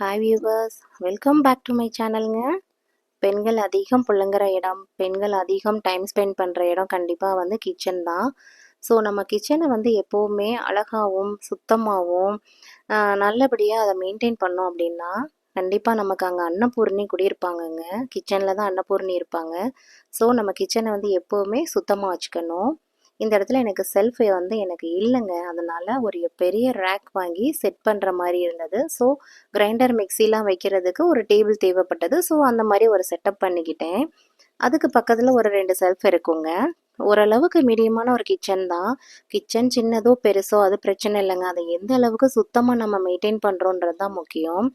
Hi viewers, welcome back to my சேனலுங்க. பெண்கள் அதிகம் புழங்குற இடம், பெண்கள் அதிகம் டைம் ஸ்பெண்ட் பண்ணுற இடம் கண்டிப்பாக வந்து கிச்சன் தான். ஸோ நம்ம கிச்சனை வந்து எப்போவுமே அழகாகவும் சுத்தமாகவும் நல்லபடியாக அதை மெயின்டைன் பண்ணோம் அப்படின்னா கண்டிப்பாக நமக்கு அங்கே அன்னபூர்ணி குடியிருப்பாங்கங்க. கிச்சனில் தான் அன்னபூர்ணி இருப்பாங்க. ஸோ நம்ம கிச்சனை வந்து எப்போவுமே சுத்தமாக வச்சுக்கணும். இந்த இடத்துல எனக்கு செல்ஃப் வந்து எனக்கு இல்லைங்க. அதனால் ஒரு பெரிய ரேக் வாங்கி செட் பண்ணுற மாதிரி இருந்தது. ஸோ கிரைண்டர் மிக்சிலாம் வைக்கிறதுக்கு ஒரு டேபிள் தேவைப்பட்டது. ஸோ அந்த மாதிரி ஒரு செட்டப் பண்ணிக்கிட்டேன். அதுக்கு பக்கத்தில் ஒரு 2 செல்ஃப் இருக்குங்க. ஓரளவுக்கு மீடியமான ஒரு கிச்சன் தான். கிச்சன் சின்னதோ பெருசோ அது பிரச்சனை இல்லைங்க. அதை எந்த அளவுக்கு சுத்தமாக நம்ம மெயின்டைன் பண்ணுறோன்றது தான் முக்கியம்.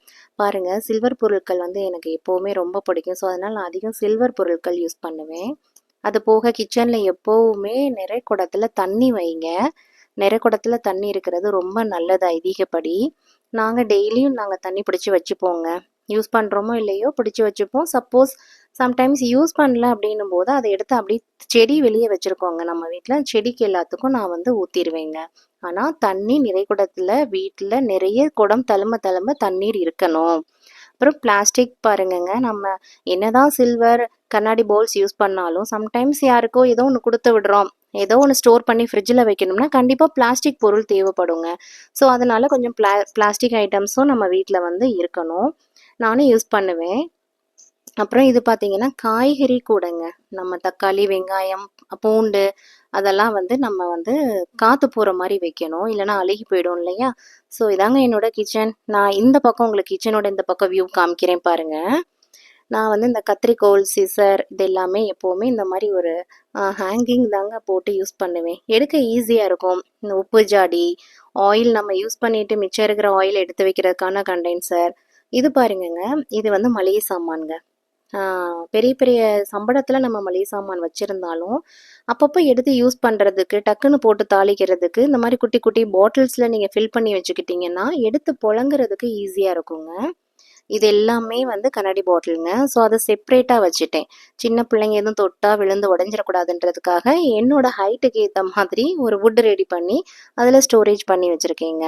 பாருங்கள், சில்வர் பொருட்கள் வந்து எனக்கு எப்போவுமே ரொம்ப பிடிக்கும். ஸோ அதனால் நான் அதிகம் சில்வர் பொருட்கள் யூஸ் பண்ணுவேன். அது போக கிச்சனில் எப்போவுமே நிறை குடத்தில் தண்ணி வைங்க. நிறை குடத்தில் தண்ணி இருக்கிறது ரொம்ப நல்லது ஐதீகப்படி. நாங்கள் டெய்லியும் தண்ணி பிடிச்சி வச்சுப்போங்க. யூஸ் பண்ணுறோமோ இல்லையோ பிடிச்சி வச்சுப்போம். சப்போஸ் சம்டைம்ஸ் யூஸ் பண்ணல அப்படின்னும் போது அதை எடுத்து அப்படி செடி வெளியே வச்சுருக்கோங்க. நம்ம வீட்டில் செடிக்கு எல்லாத்துக்கும் நான் வந்து ஊற்றிடுவேங்க. ஆனால் தண்ணி நிறை குடத்தில் வீட்டில் நிறைய குடம் தழும்ப தண்ணீர் இருக்கணும். அப்புறம் பிளாஸ்டிக் பாருங்கங்க, நம்ம என்னதான் சில்வர் கண்ணாடி பவுல்ஸ் யூஸ் பண்ணாலும் சம்டைம்ஸ் யாருக்கோ ஏதோ ஒன்று கொடுத்து விடுறோம், ஏதோ ஒன்று ஸ்டோர் பண்ணி ஃப்ரிட்ஜில் வைக்கணும்னா கண்டிப்பாக பிளாஸ்டிக் பொருள் தேவைப்படுங்க. ஸோ அதனால கொஞ்சம் பிளாஸ்டிக் ஐட்டம்ஸும் நம்ம வீட்டில் வந்து இருக்கணும். நானும் யூஸ் பண்ணுவேன். அப்புறம் இது பார்த்தீங்கன்னா காய்கறி கூடங்க. நம்ம தக்காளி, வெங்காயம், பூண்டு அதெல்லாம் வந்து நம்ம வந்து காற்று போகிற மாதிரி வைக்கணும். இல்லைனா அழுகி போயிடும் இல்லையா? ஸோ இதாங்க என்னோட கிச்சன். நான் இந்த பக்கம் உங்களுக்கு கிச்சனோட இந்த பக்கம் வியூ காமிக்கிறேன் பாருங்கள். நான் வந்து இந்த கத்திரிக்கோல், சிசர் இது எல்லாமே எப்போவுமே இந்த மாதிரி ஒரு ஹேங்கிங் தாங்க போட்டு யூஸ் பண்ணுவேன். எடுக்க ஈஸியாக இருக்கும். இந்த உப்பு ஜாடி, ஆயில் நம்ம யூஸ் பண்ணிவிட்டு மிச்சம் இருக்கிற ஆயில் எடுத்து வைக்கிறதுக்கான கண்டென்சர். இது பாருங்கங்க, இது வந்து மளிகை சாமான்ங்க. பெரிய பெரிய சம்பளத்தில் நம்ம மளிகை சாமான் வச்சுருந்தாலும் அப்பப்போ எடுத்து யூஸ் பண்ணுறதுக்கு, டக்குன்னு போட்டு தாளிக்கிறதுக்கு இந்த மாதிரி குட்டி குட்டி பாட்டில்ஸில் நீங்கள் ஃபில் பண்ணி வச்சுக்கிட்டிங்கன்னா எடுத்து புழங்குறதுக்கு ஈஸியாக இருக்குங்க. இது எல்லாமே வந்து கண்ணாடி பாட்டிலுங்க. ஸோ அதை செப்ரேட்டாக வச்சுட்டேன். சின்ன பிள்ளைங்க எதுவும் தொட்டால் விழுந்து உடஞ்சிடக்கூடாதுன்றதுக்காக என்னோட ஹைட்டுக்கு ஏற்ற மாதிரி ஒரு வுட் ரெடி பண்ணி அதில் ஸ்டோரேஜ் பண்ணி வச்சுருக்கேங்க.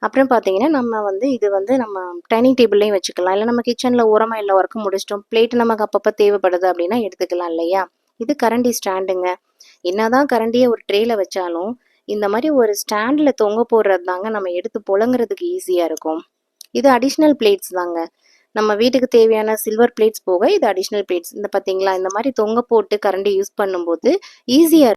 அப்புறம் பார்த்தீங்கன்னா நம்ம வந்து இது வந்து நம்ம டைனிங் டேபிள்லேயும் வச்சுக்கலாம். இல்லை நம்ம கிச்சனில் ஓரமாக எல்லா ஒர்க்கும் முடிச்சிட்டோம், பிளேட்டு நமக்கு அப்பப்போ தேவைப்படுது அப்படின்னா எடுத்துக்கலாம் இல்லையா? இது கரண்டி ஸ்டாண்டுங்க. என்னதான் கரண்டியை ஒரு ட்ரேயில் வச்சாலும் இந்த மாதிரி ஒரு ஸ்டாண்டில் தொங்க போடுறது தாங்க நம்ம எடுத்து புழங்குறதுக்கு ஈஸியாக இருக்கும். இது அடிஷ்னல் பிளேட்ஸ் தாங்க. நம்ம வீட்டுக்கு தேவையான சில்வர் பிளேட்ஸ் போக இது அடிஷ்னல் பிளேட்ஸ். இந்த பார்த்தீங்களா, இந்த மாதிரி தொங்க போட்டு கரண்டி யூஸ் பண்ணும்போது ஈஸியாக